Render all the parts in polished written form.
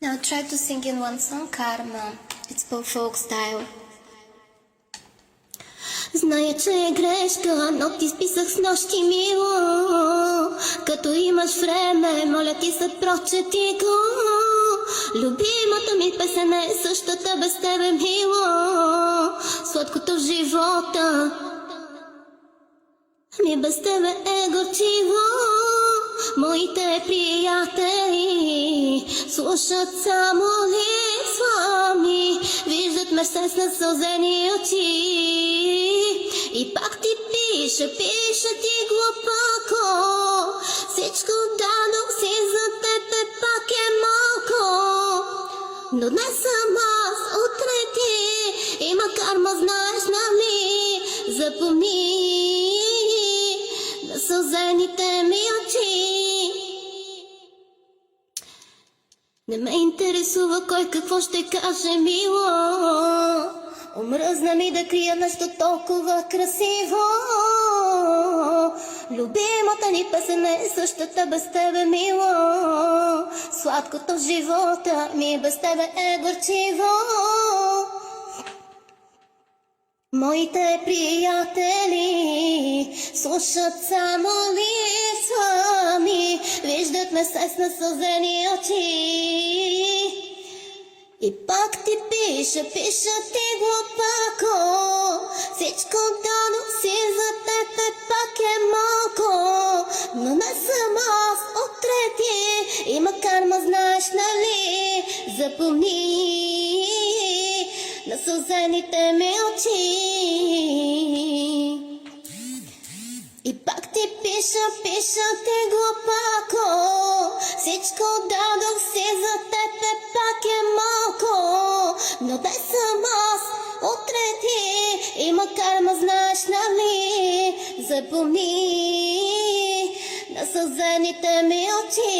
Now try to sing in one song, Karma. It's pop folk style. Зная, че е грешка, но ти списах с нощи, мило. Като имаш време, моля ти се, прочети го. Любимата ми песен е същата без тебе, мило. Сладкото в живота ми без тебе е горчиво. Моите приятели слушат само липсва ми, виждат ме с насълзени очи. И пак ти пиша ти глупако. Всичко дадох си за тебе, пак е малко. Но днес съм аз, утре ти, има карма, знаеш, нали? Запомни насълзените ми очи. Не ме интересува кой какво ще каже, мило. Омръзна ми да крия нещо толкова красиво. Любимата ни песен е същата без тебе, мило. Сладкото в живота ми без тебе е горчиво. Моите приятели слушат само липсва ми, виждат ме с насълзени очи. И пак ти пиша ти глупако. Всичко дадох си за тебе, пак е малко. Но не съм аз, утре ти, има карма, знаеш, нали? Запомни насълзените ми очи. И пак ти пиша ти глупако. Всичко дадох си за тебе, пак е малко. Но дай съм аз, утре ти, има карма, знаеш, нали? Запомни насълзените ми очи.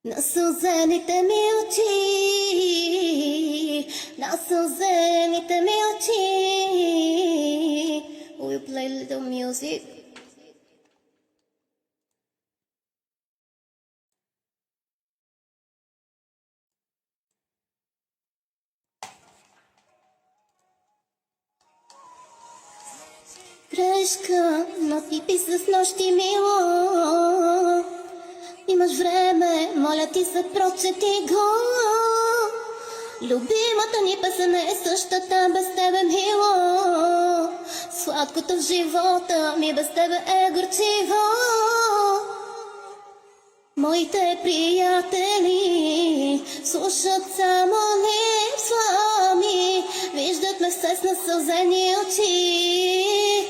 Насълзените ми очи. Насълзените ми очи. Will you play little music? Грешка, но ти писа с нощи, мило. Имаш време, моля ти се, прочети го. Любимата ни песен е същата без тебе, мило. Сладкото в живота ми без тебе е горчиво. Моите приятели слушат само липсва ми, виждат ме с насълзени очи.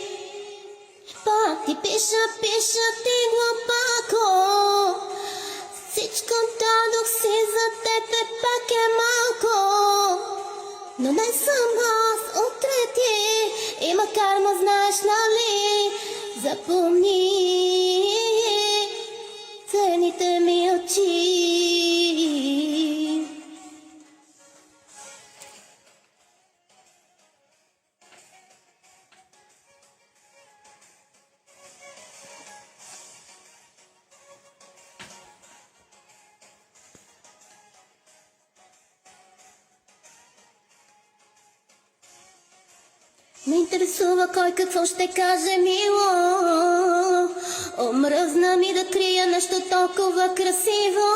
Пак ти пиша ти глупако. Всичко дадох си за тебе, пак е малко. Но не съм аз, утре ти, има карма, знаеш, нали? Запомни цените ми очи. Не интересува кой какво ще каже, мило. Омръзна ми да крия нещо толкова красиво.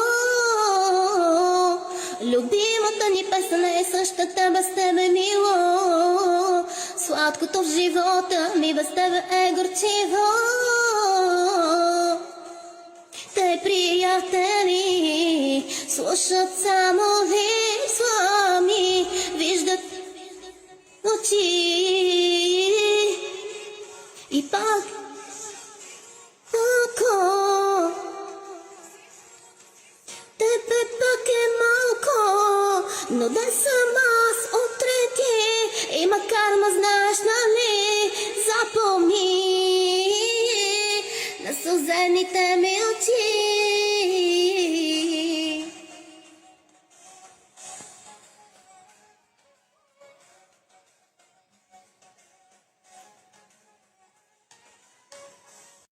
Любимата ни песен е същата без тебе, мило. Сладкото в живота ми без тебе е горчиво. Те приятели слушат само липсва ми, виждат очи. И пак малко. Тебе пак е малко. Но да съм аз, утре ти, има карма, знаеш, нали? Запомни насълзените ми очи.